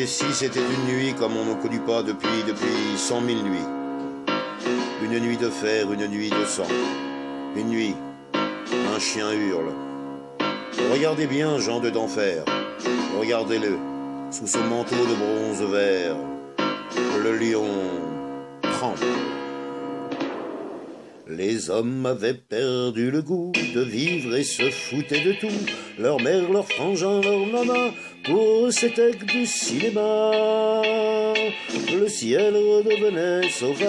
Et si c'était une nuit comme on n'en connut pas depuis 100 000 nuits. Une nuit de fer, une nuit de sang. Une nuit, un chien hurle. Regardez bien Jean de d'Enfer. Regardez-le, sous son manteau de bronze vert. Le lion tremble. Les hommes avaient perdu le goût de vivre et se foutaient de tout. Leur mère, leur frangin, leur nana, pour eux c'était que du cinéma. Le ciel redevenait sauvage,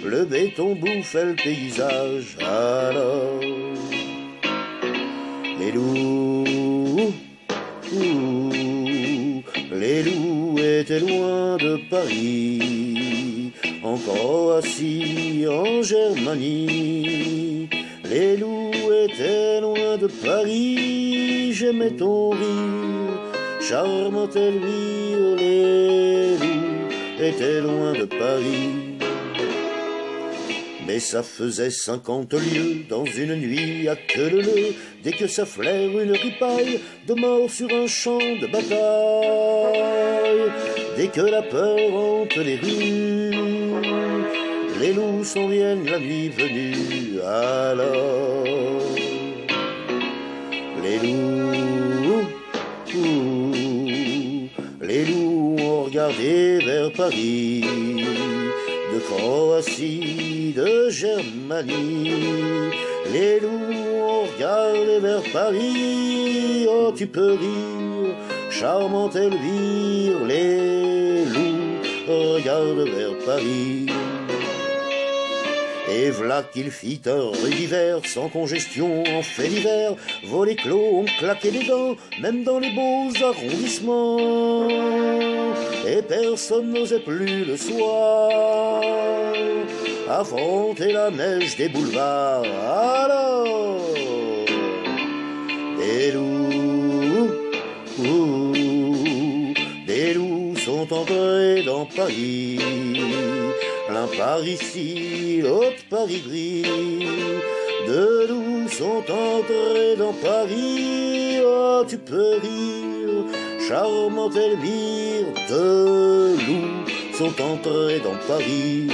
le béton bouffait le paysage. Alors, les loups, les loups étaient loin de Paris, encore assis en Germanie. Les loups étaient loin de Paris, j'aimais ton rire, charmant Elvire. Les loups étaient loin de Paris. Mais ça faisait 50 lieues dans une nuit à queue leu, dès que ça flaire une ripaille de mort sur un champ de bataille. Dès que la peur hante les rues, les loups s'en viennent la nuit venue. Alors, les loups ont regardé vers Paris, de Croatie, de Germanie. Les loups ont regardé vers Paris, oh tu peux rire, charmante Elvire. Les loups regardent vers Paris. Et v'là qu'il fit un rude hiver, sans congestion en fait l'hiver. Volets clos ont claqué les dents, même dans les beaux arrondissements. Et personne n'osait plus le soir affronter la neige des boulevards. Alors, des loups sont entrés dans Paris. L'un par ici, l'autre par Ivry. Deux loups sont entrés dans Paris. Oh, tu peux rire, charmante Elvire. Deux loups sont entrés dans Paris.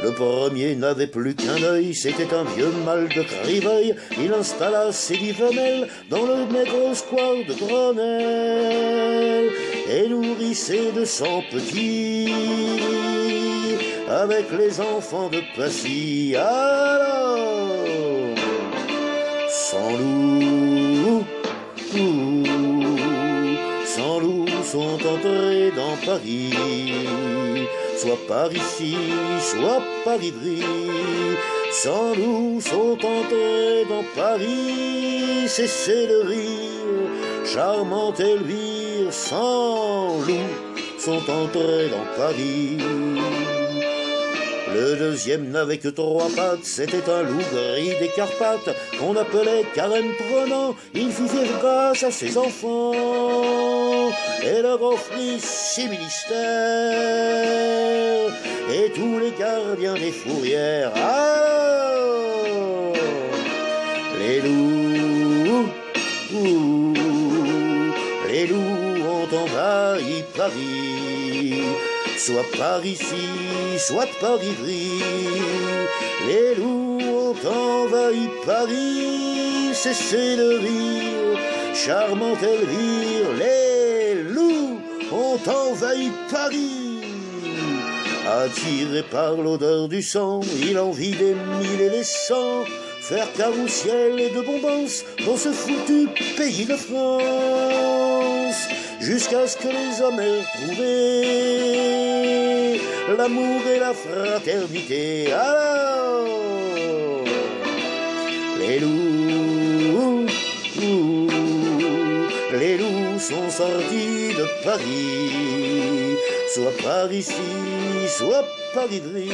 Le premier n'avait plus qu'un œil, c'était un vieux mâle de Criveuil. Il installa ses 10 femelles dans le maigre square de Grenelle et nourrissait de 100 petits avec les enfants de Passy. Alors, sans loups sont entrés dans Paris, soit par ici, soit par Ivry. 100 loups sont entrés dans Paris, cessez de rire, charmante Elvire. 100 loups sont entrés dans Paris. Le deuxième n'avait que 3 pattes, c'était un loup gris des Carpates qu'on appelait Carême prenant. Il fit vivre grâce à ses enfants et leur offrit 6 ministères et tous les gardiens des fourrières. Alors, les loups ont envahi Paris, soit par ici, soit par Ivry. Les loups ont envahi Paris, cessez de rire, charmante Elvire. Les loups ont envahi Paris. Attiré par l'odeur du sang, il envie des mille et des cents, faire carrousel et de bombance dans ce foutu pays de France, jusqu'à ce que les hommes aient retrouvé l'amour et la fraternité. Alors, les loups sont sortis de Paris, soit par ici, soit par Ivry.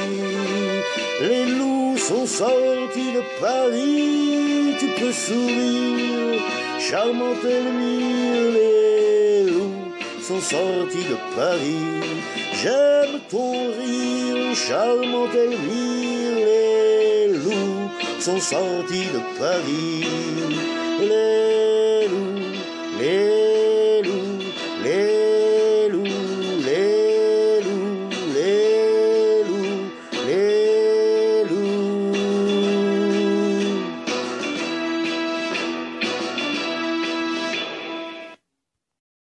Les loups sont sortis de Paris, tu peux sourire, charmante Elvire. Les loups sont sortis de Paris, j'aime ton rire, charmante Elvire. Les loups sont sortis de Paris. Les loups